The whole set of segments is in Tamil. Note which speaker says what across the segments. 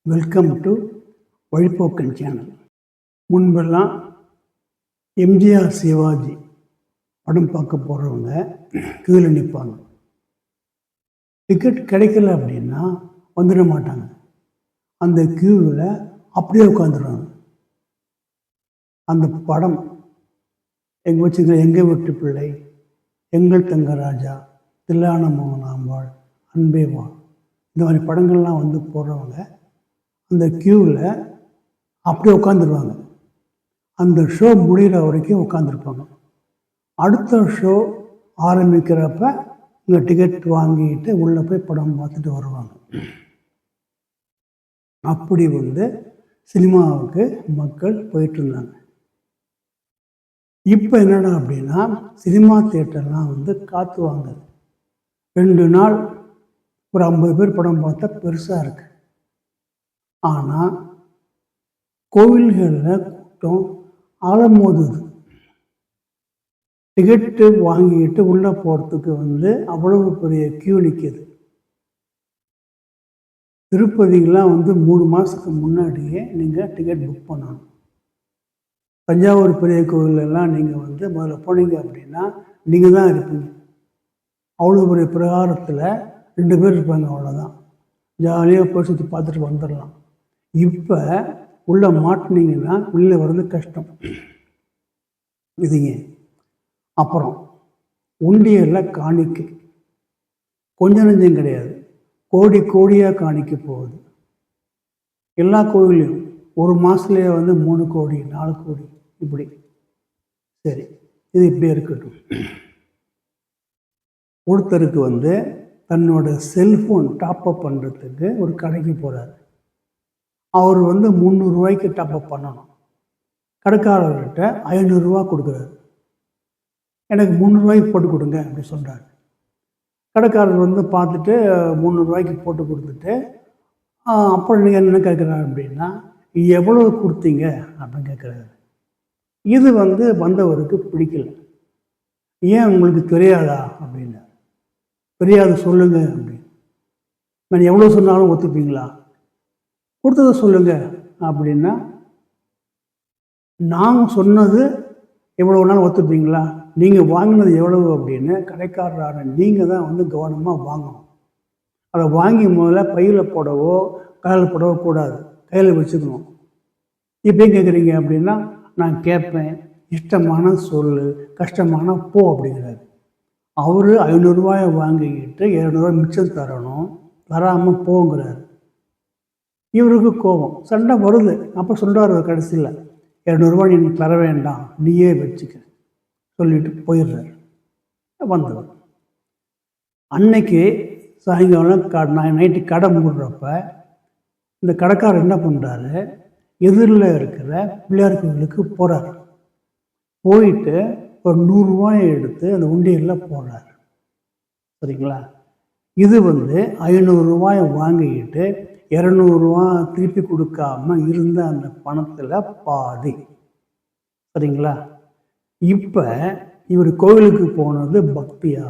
Speaker 1: Welcome to வழிப்போக்கன் channel. முன்பெல்லாம் எம்ஜிஆர் சிவாஜி படம் பார்க்க போகிறவங்க கீழே நிற்பாங்க. டிக்கெட் கிடைக்கல அப்படின்னா வந்துட மாட்டாங்க. அந்த கியூவில் அப்படியே உட்காந்துருவாங்க. அந்த படம் எங்கள் வீட்டு பிள்ளை, எங்கள் தங்கராஜா, தில்லான மோகனாம்பாள், அன்பே வா, இந்த மாதிரி படங்கள்லாம் வந்து போடுறவங்க அந்த கியூவில் அப்படியே உட்காந்துருவாங்க. அந்த ஷோ முடிகிற வரைக்கும் உட்காந்துருப்பாங்க. அடுத்த ஷோ ஆரம்பிக்கிறப்ப இங்கே டிக்கெட் வாங்கிட்டு உள்ளே போய் படம் பார்த்துட்டு வருவாங்க. அப்படி வந்து சினிமாவுக்கு மக்கள் போயிட்டு இருந்தாங்க. இப்போ என்னடா அப்படின்னா சினிமா தியேட்டர்லாம் வந்து காற்று வாங்குது. 2 நாள் ஒரு 50 பேர் படம் பார்த்தா பெருசாக இருக்குது. ஆனால் கோவில்களில் கூட்டம் அலமோதுது. டிக்கெட்டு வாங்கிட்டு உள்ளே போகிறதுக்கு வந்து அவ்வளவு பெரிய கியூ நிற்கிது. திருப்பதிக்கெலாம் வந்து 3 மாதத்துக்கு முன்னாடியே நீங்கள் டிக்கெட் புக் பண்ணணும். தஞ்சாவூர் பெரிய கோவிலெல்லாம் நீங்கள் வந்து முதல்ல போனீங்க அப்படின்னா நீங்கள் தான் இருப்பீங்க. அவ்வளோ பெரிய பிரகாரத்தில் 2 பேர் இருப்பாங்க, அவ்வளோதான். ஜாலியாக போய் சுற்றி பார்த்துட்டு வந்துடலாம். இப்போ உள்ளே மாட்டினீங்கன்னா உள்ளே வர்றது கஷ்டம். இதுங்க அப்புறம் உண்டியலில் காணிக்கை கொஞ்சம் நெஞ்சம் கிடையாது, கோடி கோடியாக காணிக்க போகுது. எல்லா கோவிலையும் ஒரு மாதத்துலேயே வந்து 3 கோடி 4 கோடி இப்படி. சரி, இது இப்படியே இருக்கட்டும். ஒருத்தருக்கு வந்து தன்னோட செல்ஃபோன் டாப்அப் பண்ணுறதுக்கு ஒரு கடைக்கு போகிறார். அவர் வந்து 300 ரூபாய்க்கு டாப்அப் பண்ணணும். கடைக்காரர்கிட்ட 500 ரூபா கொடுக்குறாரு. எனக்கு 300 ரூபாய்க்கு போட்டு கொடுங்க அப்படி சொல்கிறார். கடைக்காரர் வந்து பார்த்துட்டு 300 ரூபாய்க்கு போட்டு கொடுத்துட்டு அப்புறம் நீங்கள் என்ன கேட்குறாரு அப்படின்னா எவ்வளோ கொடுத்தீங்க அப்படின்னு கேட்குறாரு. இது வந்து வந்தவருக்கு பிடிக்கல. ஏன் உங்களுக்கு தெரியாதா அப்படின்னு. தெரியாது சொல்லுங்க அப்படின்னு. நான் எவ்வளோ சொன்னாலும் ஒத்துப்பீங்களா? கொடுத்ததை சொல்லுங்க அப்படின்னா நாங்கள் சொன்னது எவ்வளோ நாள் ஒத்துப்பீங்களா? நீங்கள் வாங்கினது எவ்வளவு அப்படின்னு கடைக்காரரான நீங்கள் தான் வந்து கவனமாக வாங்கணும். அதை வாங்கி முதல்ல பையில் போடவோ கையில் போடவோ கூடாது, கையில் வச்சுக்கணும். இப்போயும் கேட்குறீங்க அப்படின்னா நான் கேட்பேன், இஷ்டமான சொல்லு, கஷ்டமான போ அப்படிங்கிறாரு. அவர் 500 ரூபாயை வாங்கிக்கிட்டு 200 ரூபாய் மிச்சம் தரணும், தராமல் போங்கிறாரு. இவருக்கு கோபம், சண்டை வருது. அப்போ சொல்கிறார் கடைசியில் 200 ரூபாய் நீ தர வேண்டாம், நீயே வச்சுக்க சொல்லிட்டு போயிடுறாரு. வந்தவர் அன்னைக்கு சாயங்காலம் நைட்டு கடை மூடுறப்ப இந்த கடைக்காரர் என்ன பண்ணுறாரு, எதிரில் இருக்கிற பிள்ளையார் கோவிலுக்கு போகிறார். போயிட்டு ஒரு 100 ரூபாயை எடுத்து அந்த உண்டியலில் போடுறார். சரிங்களா? இது வந்து 500 ரூபாயை வாங்கிக்கிட்டு 200 ரூபா திருப்பி கொடுக்காம இருந்த அந்த பணத்தில் பாதி. சரிங்களா? இப்போ இவர் கோவிலுக்கு போனது பக்தியா?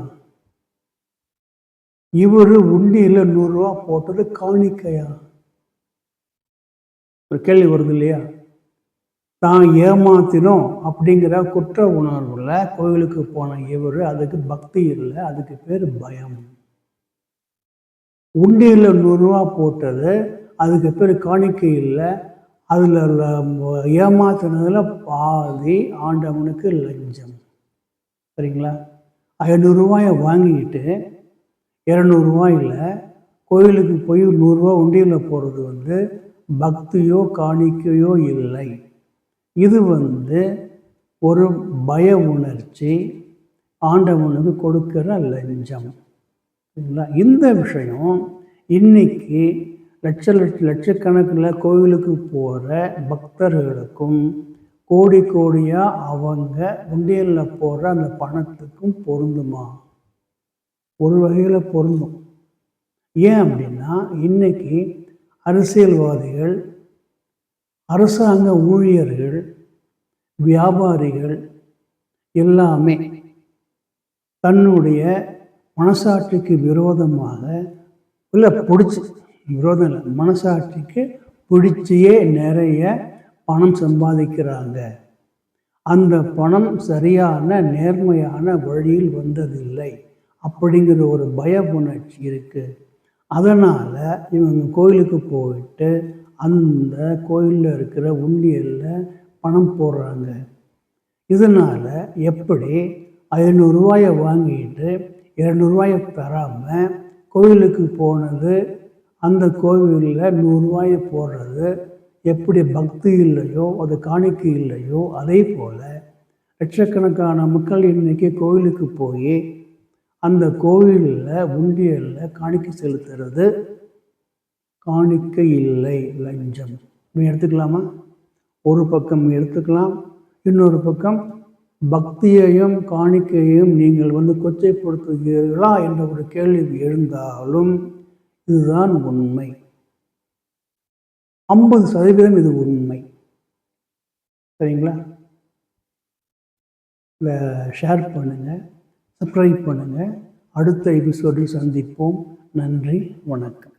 Speaker 1: இவர் உண்டியில் 100 ரூபா போட்டது காணிக்கையா? ஒரு கேள்வி வருது இல்லையா? தான் ஏமாத்தினோம் அப்படிங்கிற குற்ற உணர்வுல கோவிலுக்கு போன இவர் அதுக்கு பக்தி இல்லை, அதுக்கு பேர் பயம். உண்டியில் 100 ரூபா போட்டது அதுக்கு பேர் காணிக்கை இல்லை, அதில் ஏமாத்தினதில் பாதி ஆண்டவனுக்கு லஞ்சம். சரிங்களா? 500 ரூபாயை வாங்கிக்கிட்டு 200 ரூபாயில் கோயிலுக்கு போய் 100 ரூபா உண்டியில் போடுறது வந்து பக்தியோ காணிக்கையோ இல்லை. இது வந்து ஒரு பய உணர்ச்சி, ஆண்டவனுக்கு கொடுக்கிற லஞ்சம். சரிங்களா? இந்த விஷயம் இன்னைக்கு லட்சக்கணக்கில் கோவிலுக்கு போகிற பக்தர்களுக்கும் கோடி கோடியாக அவங்க உண்டியலில் போடுற அந்த பணத்துக்கும் பொருந்துமா? ஒரு வகையில் பொருந்தும். ஏன் அப்படின்னா இன்னைக்கு அரசியல்வாதிகள், அரசாங்க ஊழியர்கள், வியாபாரிகள் எல்லாமே தன்னுடைய மனசாட்சிக்கு விரோதமாக இல்லை பிடிச்சி விரோதம் இல்லை, மனசாட்சிக்கு பிடிச்சியே நிறைய பணம் சம்பாதிக்கிறாங்க. அந்த பணம் சரியான நேர்மையான வழியில் வந்ததில்லை அப்படிங்கிற ஒரு பய உணர்ச்சி இருக்குது. அதனால் இவங்க கோயிலுக்கு போயிட்டு அந்த கோயிலில் இருக்கிற உண்டியலில் பணம் போடுறாங்க. இதனால் எப்படி 500 ரூபாயை வாங்கிட்டு 200 ரூபாயை பெறாமல் கோயிலுக்கு போனது, அந்த கோவிலில் 100 ரூபாயை போடுறது எப்படி பக்தி இல்லையோ, அது காணிக்கை இல்லையோ, அதே போல் லட்சக்கணக்கான மக்கள் இன்றைக்கி கோவிலுக்கு போய் அந்த கோவிலில் உண்டியலில் காணிக்கை செலுத்துறது காணிக்கை இல்லை, லஞ்சம். இப்படி எடுத்துக்கலாமா? ஒரு பக்கம் எடுத்துக்கலாம். இன்னொரு பக்கம் பக்தியையும் காணிக்கையையும் நீங்கள் கொச்சைப்படுத்துகிறீர்களா என்ற ஒரு கேள்வி எழுந்தாலும் இதுதான் உண்மை. 50% இது உண்மை. சரிங்களா? இதை ஷேர் பண்ணுங்கள், சப்ஸ்கிரைப் பண்ணுங்கள். அடுத்த எபிசோடில் சந்திப்போம். நன்றி, வணக்கம்.